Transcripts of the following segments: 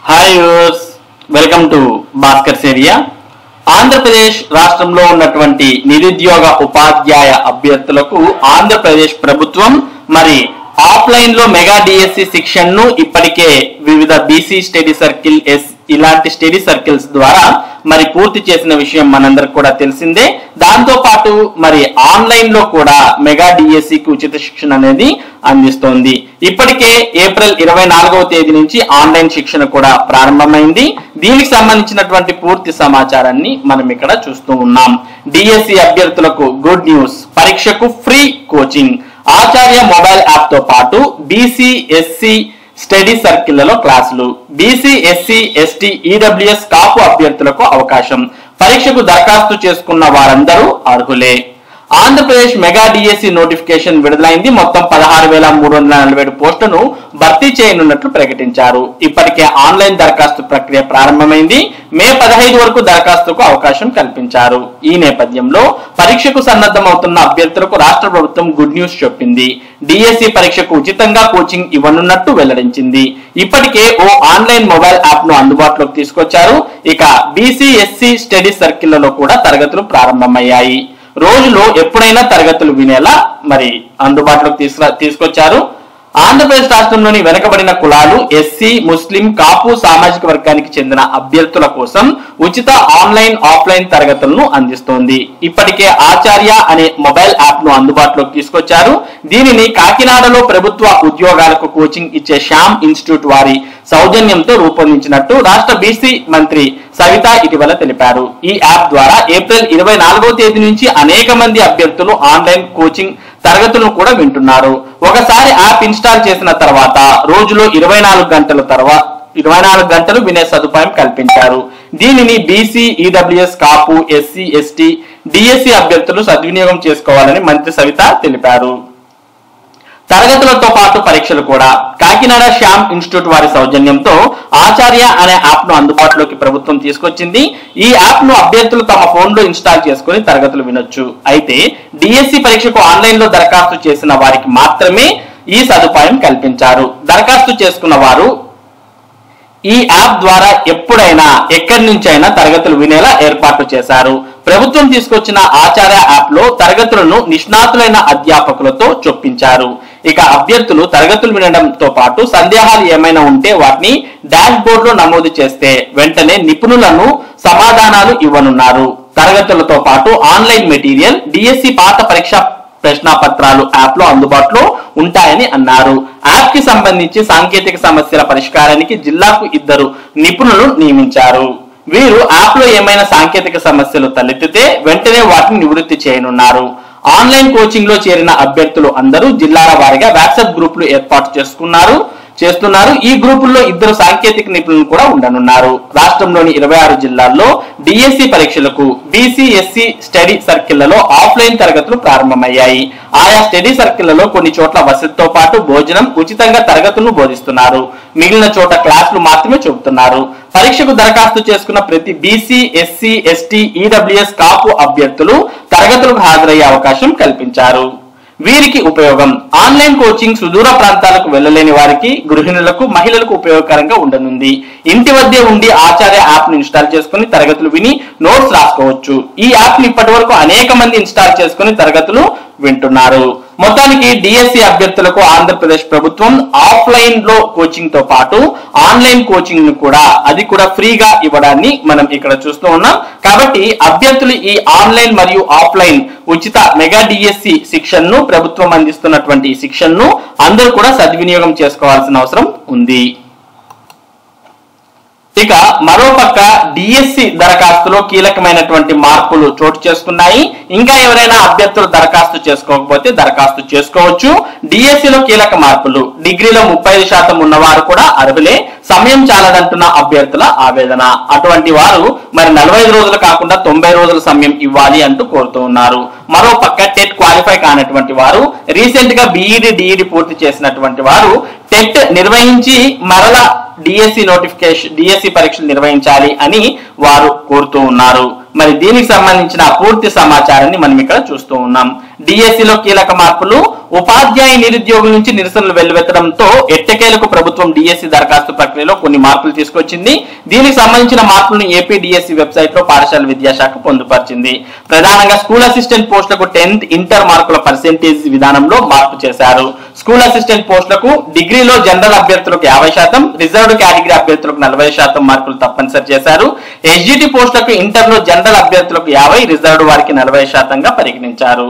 Hi viewers, welcome to Bhaskar's area. Andhra Pradesh రాష్ట్రంలో ఉన్నటువంటి నిరుద్యోగ ఉపాధ్యాయ అభ్యర్థులకు ఆంధ్రప్రదేశ్ ప్రభుత్వం ఆఫ్లైన్ లో మెగా డిఎస్సి శిక్షణను ఇప్పటికే వివిధ బీసీ స్టడీ సర్కిల్ ఇలాంటి స్టడీ సర్కిల్స్ ద్వారా పూర్తి చేసిన విషయం మనందరికి కూడా తెలిసిందే. దాంతో పాటు ఆన్లైన్ లో కూడా మెగా డిఎస్సికి ఉచిత శిక్షణ అనేది అందిస్తోంది. ఇప్పటికే ఏప్రిల్ 24వ తేదీ నుంచి ఆన్లైన్ శిక్షణ కూడా ప్రారంభమైంది. దీనికి సంబంధించినటువంటి పూర్తి సమాచారాన్ని మనం ఇక్కడ చూస్తూ ఉన్నాం. డిఎస్సి అభ్యర్థులకు గుడ్ న్యూస్, పరీక్షకు ఫ్రీ కోచింగ్. ఆచార్య మొబైల్ యాప్ తో పాటు బీసీ ఎస్సీ స్టడీ సర్కిళ్లలో క్లాసులు. బీసీ ఎస్సీ ఎస్టీ ఈడబ్ల్యూఎస్ కాపు అభ్యర్థులకు అవకాశం. పరీక్షకు దరఖాస్తు చేసుకున్న వారందరూ అర్హులే. ఆంధ్రప్రదేశ్ మెగా డిఎస్సి నోటిఫికేషన్ విడుదలైంది. మొత్తం 16,347 పోస్టును భర్తీ చేయనున్నట్లు ప్రకటించారు. ఇప్పటికే ఆన్లైన్ దరఖాస్తు ప్రక్రియ ప్రారంభమైంది. మే 15 వరకు దరఖాస్తుకు అవకాశం కల్పించారు. ఈ నేపథ్యంలో పరీక్షకు సన్నద్ధమవుతున్న అభ్యర్థులకు రాష్ట్ర ప్రభుత్వం గుడ్ న్యూస్ చెప్పింది. డిఎస్సి పరీక్షకు ఉచితంగా కోచింగ్ ఇవ్వనున్నట్టు వెల్లడించింది. ఇప్పటికే ఓ ఆన్లైన్ మొబైల్ యాప్ ను అందుబాటులోకి తీసుకొచ్చారు. ఇక బీసీ ఎస్సీ స్టడీ సర్కిళ్లలో కూడా తరగతులు ప్రారంభమయ్యాయి. రోజులో ఎప్పుడైనా తరగతులు వినేలా అందుబాటులోకి తీసుకొచ్చారు. ఆంధ్రప్రదేశ్ రాష్ట్రంలోని వెనుకబడిన కులాలు, ఎస్సీ, ముస్లిం, కాపు సామాజిక వర్గానికి చెందిన అభ్యర్థుల కోసం ఉచిత ఆన్లైన్ ఆఫ్లైన్ తరగతులను అందిస్తోంది. ఇప్పటికే ఆచార్య అనే మొబైల్ యాప్ ను అందుబాటులోకి తీసుకొచ్చారు. దీనిని కాకినాడలో ప్రభుత్వ ఉద్యోగాలకు కోచింగ్ ఇచ్చే శ్యామ్ ఇన్స్టిట్యూట్ వారి సౌజన్యంతో రూపొందించినట్టు రాష్ట్ర బీసీ మంత్రి సవిత ఇటీవల తెలిపారు. ఈ యాప్ ద్వారా ఏప్రిల్ 24వ తేదీ నుంచి అనేక మంది అభ్యర్థులు ఆన్లైన్ కోచింగ్ తరగతులను కూడా వింటున్నారు. ఒకసారి యాప్ ఇన్స్టాల్ చేసిన తర్వాత రోజులో 24 గంటలు వినే సదుపాయం కల్పించారు. దీనిని బీసీ, ఈడబ్ల్యూఎస్, కాపు, ఎస్సీ, ఎస్టీ, డిఎస్సి అభ్యర్థులు సద్వినియోగం చేసుకోవాలని మంత్రి సవిత తెలిపారు. తరగతులతో పాటు పరీక్షలు కూడా. కాకినాడ శ్యామ్ ఇన్స్టిట్యూట్ వారి సౌజన్యంతో ఆచార్య అనే యాప్ ను అందుబాటులోకి ప్రభుత్వం తీసుకొచ్చింది. ఈ యాప్ ను అభ్యర్థులు తమ ఫోన్ లో ఇన్స్టాల్ చేసుకుని తరగతులు వినొచ్చు. అయితే డిఎస్సి పరీక్షకు ఆన్లైన్ లో దరఖాస్తు చేసిన వారికి మాత్రమే ఈ సదుపాయం కల్పించారు. దరఖాస్తు చేసుకున్న వారు ఈ యాప్ ద్వారా ఎప్పుడైనా ఎక్కడి నుంచైనా తరగతులు వినేలా ఏర్పాట్లు చేశారు. ప్రభుత్వం తీసుకొచ్చిన ఆచార్య యాప్ లో తరగతులను నిష్ణాతులైన అధ్యాపకులతో చొప్పించారు. ఇక అభ్యర్థులు తరగతులు వినడంతో పాటు సందేహాలు ఏమైనా ఉంటే వాటిని డాష్ బోర్డ్ లో నమోదు చేస్తే వెంటనే నిపుణులను సమాధానాలు ఇవ్వనున్నారు. తరగతులతో పాటు ఆన్లైన్ మెటీరియల్, డిఎస్సి పాత పరీక్ష ప్రశ్నాపత్రాలు యాప్ లో అందుబాటులో ఉంటాయని అన్నారు. యాప్ కి సంబంధించి సాంకేతిక సమస్యల పరిష్కారానికి జిల్లాకు 2 నిపుణులు నియమించారు. వీరు యాప్ లో ఏమైనా సాంకేతిక సమస్యలు తలెత్తితే వెంటనే వాటిని నివృత్తి చేయనున్నారు. ఆన్లైన్ కోచింగ్ లో చేరిన అభ్యర్థులు అందరూ జిల్లాల వారీగా వాట్సాప్ గ్రూపులు ఏర్పాటు చేస్తున్నారు. ఈ గ్రూపుల్లో 2 సాంకేతిక నిపుణులు కూడా ఉండనున్నారు. రాష్ట్రంలోని 26 జిల్లాల్లో డిఎస్సి పరీక్షలకు బీసీ ఎస్సీ స్టడీ సర్కిళ్లలో ఆఫ్లైన్ తరగతులు ప్రారంభమయ్యాయి. ఆయా స్టడీ సర్కిళ్లలో కొన్ని చోట్ల వసతితో పాటు భోజనం, ఉచితంగా తరగతులను బోధిస్తున్నారు. మిగిలిన చోట క్లాసులు మాత్రమే చెబుతున్నారు. పరీక్షకు దరఖాస్తు చేసుకున్న ప్రతి బీసీ, ఎస్సీ, ఎస్టీ, ఈడబ్ల్యూఎస్, కాపు అభ్యర్థులు తరగతులకు హాజరయ్యే అవకాశం కల్పించారు. వీరికి ఉపయోగం. ఆన్లైన్ కోచింగ్ సుదూర ప్రాంతాలకు వెళ్లలేని వారికి, గృహిణులకు, మహిళలకు ఉపయోగకరంగా ఉండనుంది. ఇంటి వద్దే ఉండి ఆచార్య యాప్ ను ఇన్స్టాల్ చేసుకుని తరగతులు విని నోట్స్ రాసుకోవచ్చు. ఈ యాప్ ని ఇప్పటి వరకు అనేక మంది ఇన్స్టాల్ చేసుకుని తరగతులు వింటున్నారు. మొత్తానికి డిఎస్సి అభ్యర్థులకు ఆంధ్రప్రదేశ్ ప్రభుత్వం ఆఫ్లైన్ లో కోచింగ్ తో పాటు ఆన్లైన్ కోచింగ్ ను కూడా ఫ్రీగా ఇవ్వడాన్ని మనం ఇక్కడ చూస్తూ ఉన్నాం. కాబట్టి అభ్యర్థులు ఈ ఆన్లైన్ మరియు ఆఫ్లైన్ ఉచిత మెగా డిఎస్సి శిక్షణను, ప్రభుత్వం అందిస్తున్నటువంటి శిక్షణను అందరూ కూడా సద్వినియోగం చేసుకోవాల్సిన అవసరం ఉంది. ఇక మరోపక్క డిఎస్సి దరఖాస్తులో కీలకమైనటువంటి మార్పులు చోటు చేసుకున్నాయి. ఇంకా ఎవరైనా అభ్యర్థులు దరఖాస్తు చేసుకోకపోతే దరఖాస్తు చేసుకోవచ్చు. డిఎస్సిలో కీలక మార్పులు. డిగ్రీలో 35% ఉన్నవారు కూడా అర్హులే. సమయం చాలదంటున్న అభ్యర్థుల ఆవేదన. అటువంటి వారు 45 రోజులు కాకుండా 90 రోజుల సమయం ఇవ్వాలి అంటూ కోరుతూ ఉన్నారు. మరోపక్క టెట్ క్వాలిఫై కానటువంటి వారు, రీసెంట్ గా బీఈడి, డిఈడి పూర్తి చేసినటువంటి వారు టెట్ నిర్వహించి మరలా డిఎస్సి పరీక్షలు నిర్వహించాలి అని వారు కోరుతూ ఉన్నారు. దీనికి సంబంధించిన పూర్తి సమాచారాన్ని మనం ఇక్కడ చూస్తూ ఉన్నాం. డిఎస్సిలో కీలక మార్పులు. ఉపాధ్యాయ నిరుద్యోగుల నుంచి నిరసనలు వెల్లువెత్తడంతో ఎట్టకేలకు ప్రభుత్వం డిఎస్సి దరఖాస్తు ప్రక్రియలో కొన్ని మార్పులు తీసుకొచ్చింది. దీనికి సంబంధించిన మార్పులను ఏపీ డిఎస్సి వెబ్సైట్ లో పాఠశాల విద్యాశాఖ పొందుపరిచింది. ప్రధానంగా స్కూల్ అసిస్టెంట్ పోస్టులకు 10th ఇంటర్ మార్కుల పర్సెంటేజ్ విధానంలో మార్పు చేశారు. స్కూల్ అసిస్టెంట్ పోస్టులకు డిగ్రీలో జనరల్ అభ్యర్థులకు 50%, రిజర్వ్డ్ కేటగిరీ అభ్యర్థులకు 40% మార్కులు తప్పనిసరి చేశారు. ఎస్జిటి పోస్టులకు ఇంటర్లో జనరల్ అభ్యర్థులకు 50%, రిజర్వ్డ్ వారికి 40%గా పరిగణించారు.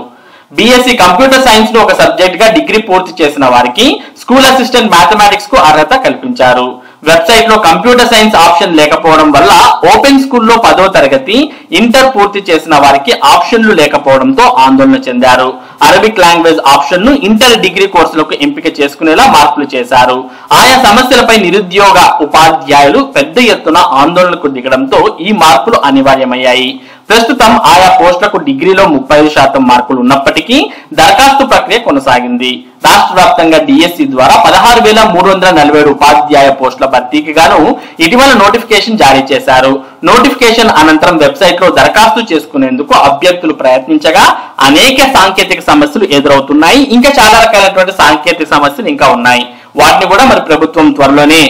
బీఎస్సీ కంప్యూటర్ సైన్స్ ను ఒక సబ్జెక్ట్ గా డిగ్రీ పూర్తి చేసిన వారికి స్కూల్ అసిస్టెంట్ మ్యాథమెటిక్స్ కు అర్హత కల్పించారు. వెబ్సైట్ లో కంప్యూటర్ సైన్స్ ఆప్షన్ లేకపోవడం వల్ల ఓపెన్ స్కూల్లో 10వ తరగతి ఇంటర్ పూర్తి చేసిన వారికి ఆప్షన్లు లేకపోవడంతో ఆందోళన చెందారు. అరబిక్ లాంగ్వేజ్ ఆప్షన్ ను ఇంటర్ డిగ్రీ కోర్సులకు ఎంపిక చేసుకునేలా మార్పులు చేశారు. ఆయా సమస్యలపై నిరుద్యోగ ఉపాధ్యాయులు పెద్ద ఎత్తున ఆందోళనకు దిగడంతో ఈ మార్పులు అనివార్యమయ్యాయి. ప్రస్తుతం ఆయా పోస్టులకు డిగ్రీలో 35% మార్కులు ఉన్నప్పటికీ దరఖాస్తు ప్రక్రియ కొనసాగింది. రాష్ట్ర వ్యాప్తంగా డిఎస్సి ద్వారా 16,347 ఉపాధ్యాయ పోస్టుల భర్తీకి గాను ఇటీవల నోటిఫికేషన్ జారీ చేశారు. నోటిఫికేషన్ అనంతరం వెబ్సైట్ లో దరఖాస్తు చేసుకునేందుకు అభ్యర్థులు ప్రయత్నించగా అనేక సాంకేతిక సమస్యలు ఎదురవుతున్నాయి. ఇంకా చాలా రకాలైనటువంటి సాంకేతిక సమస్యలు ఇంకా ఉన్నాయి. వాటిని కూడా మరి ప్రభుత్వం త్వరలోనే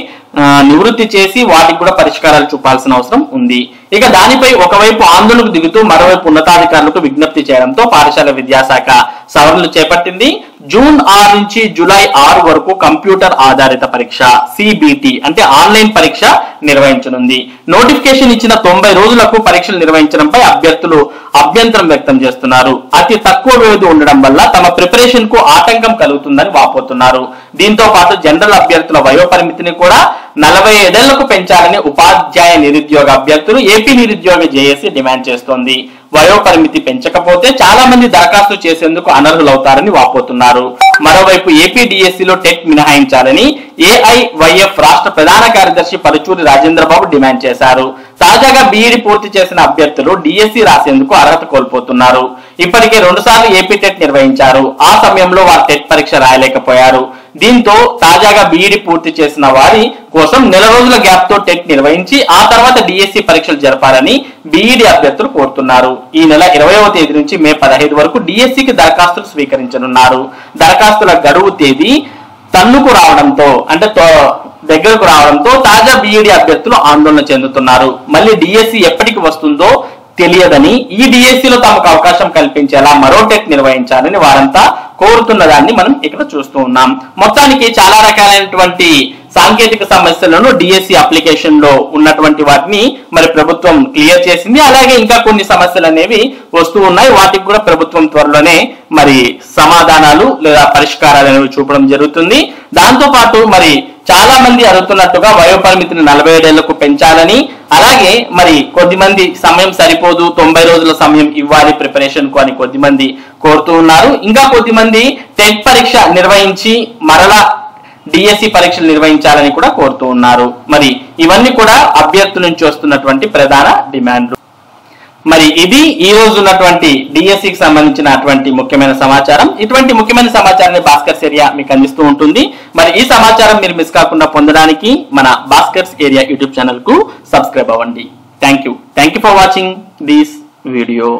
నివృత్తి చేసి వాటికి కూడా పరిష్కారాలు చూపాల్సిన అవసరం ఉంది. ఇక దానిపై ఒకవైపు ఆందోళనకు దిగుతూ మరోవైపు ఉన్నతాధికారులకు విజ్ఞప్తి చేయడంతో పాఠశాల విద్యాశాఖ సవరణలు చేపట్టింది. జూన్ 6 నుంచి జూలై 6 వరకు కంప్యూటర్ ఆధారిత పరీక్ష సిబిటి అంటే ఆన్లైన్ పరీక్ష నిర్వహించనుంది. నోటిఫికేషన్ ఇచ్చిన 90 రోజులకు పరీక్షలు నిర్వహించడంపై అభ్యర్థులు అభ్యంతరం వ్యక్తం చేస్తున్నారు. అతి తక్కువ వ్యవధి ఉండడం వల్ల తమ ప్రిపరేషన్ కు ఆటంకం కలుగుతుందని వాపోతున్నారు. దీంతో పాటు జనరల్ అభ్యర్థుల వయోపరిమితిని కూడా 45 ఏళ్లకు పెంచాలని ఉపాధ్యాయ నిరుద్యోగ అభ్యర్థులు ఏపీ నిరుద్యోగ జేఏసీ డిమాండ్ చేస్తోంది. వయోపరిమితి పెంచకపోతే చాలా మంది దరఖాస్తు చేసేందుకు అనర్హులవుతారని వాపోతున్నారు. మరోవైపు ఏపీ డిఎస్సిలో టెట్ మినహాయించాలని ఏఐవైఎఫ్ రాష్ట్ర ప్రధాన కార్యదర్శి పరుచూరి రాజేంద్రబాబు డిమాండ్ చేశారు. తాజాగా బీఈడి పూర్తి చేసిన అభ్యర్థులు డిఎస్సి రాసేందుకు అర్హత కోల్పోతున్నారు. ఇప్పటికే 2 సార్లు ఏపీ టెట్ నిర్వహించారు. ఆ సమయంలో వారు టెట్ పరీక్ష రాయలేకపోయారు. దీంతో తాజాగా బీఈడి పూర్తి చేసిన వారి కోసం నెల రోజుల గ్యాప్ తో టెట్ నిర్వహించి ఆ తర్వాత డిఎస్సి పరీక్షలు జరపాలని బీఈడి అభ్యర్థులు కోరుతున్నారు. ఈ నెల 20వ తేదీ నుంచి మే 15 వరకు డిఎస్సికి దరఖాస్తులు స్వీకరించనున్నారు. దరఖాస్తుల గడువు తేదీ తన్నుకు రావడంతో దగ్గరకు రావడంతో తాజా బీఈడి అభ్యర్థులు ఆందోళన చెందుతున్నారు. మళ్ళీ డిఎస్సి ఎప్పటికి వస్తుందో తెలియదని ఈ డిఎస్సిలో తమకు అవకాశం కల్పించేలా మరో టెట్ నిర్వహించాలని వారంతా కోరుతున్న దాన్ని మనం ఇక్కడ చూస్తూ ఉన్నాం. మొత్తానికి చాలా రకాలైనటువంటి సాంకేతిక సమస్యలను డిఎస్సి అప్లికేషన్ లో ఉన్నటువంటి వాటిని మరి ప్రభుత్వం క్లియర్ చేసింది. అలాగే ఇంకా కొన్ని సమస్యలు అనేవి వస్తూ ఉన్నాయి. వాటికి కూడా ప్రభుత్వం త్వరలోనే మరి సమాధానాలు లేదా పరిష్కారాలు అనేవి చూపడం జరుగుతుంది. దాంతో పాటు మరి చాలా మంది అడుగుతున్నట్టుగా వయోపరిమితిని 47 ఏళ్లకు పెంచాలని, అలాగే మరి కొద్దిమంది సమయం సరిపోదు 90 రోజుల సమయం ఇవ్వాలి ప్రిపరేషన్ కు అని కొద్దిమంది కోరుతూ ఉన్నారు. ఇంకా కొద్దిమంది టెట్ పరీక్ష నిర్వహించి మరలా డిఎస్సి పరీక్షలు నిర్వహించాలని కూడా కోరుతూ ఉన్నారు. మరి ఇవన్నీ కూడా అభ్యర్థుల నుంచి వస్తున్నటువంటి ప్రధాన డిమాండ్లు. మరి ఇది ఈ రోజు ఉన్నటువంటి డిఎస్సికి సంబంధించినటువంటి ముఖ్యమైన సమాచారం. ఇటువంటి ముఖ్యమైన సమాచారాన్ని భాస్కర్స్ ఏరియా మీకు అందిస్తూ ఉంటుంది. మరి ఈ సమాచారం మీరు మిస్ కాకుండా పొందడానికి మన భాస్కర్స్ ఏరియా యూట్యూబ్ ఛానల్ కు సబ్స్క్రైబ్ అవ్వండి. Thank you for watching this video.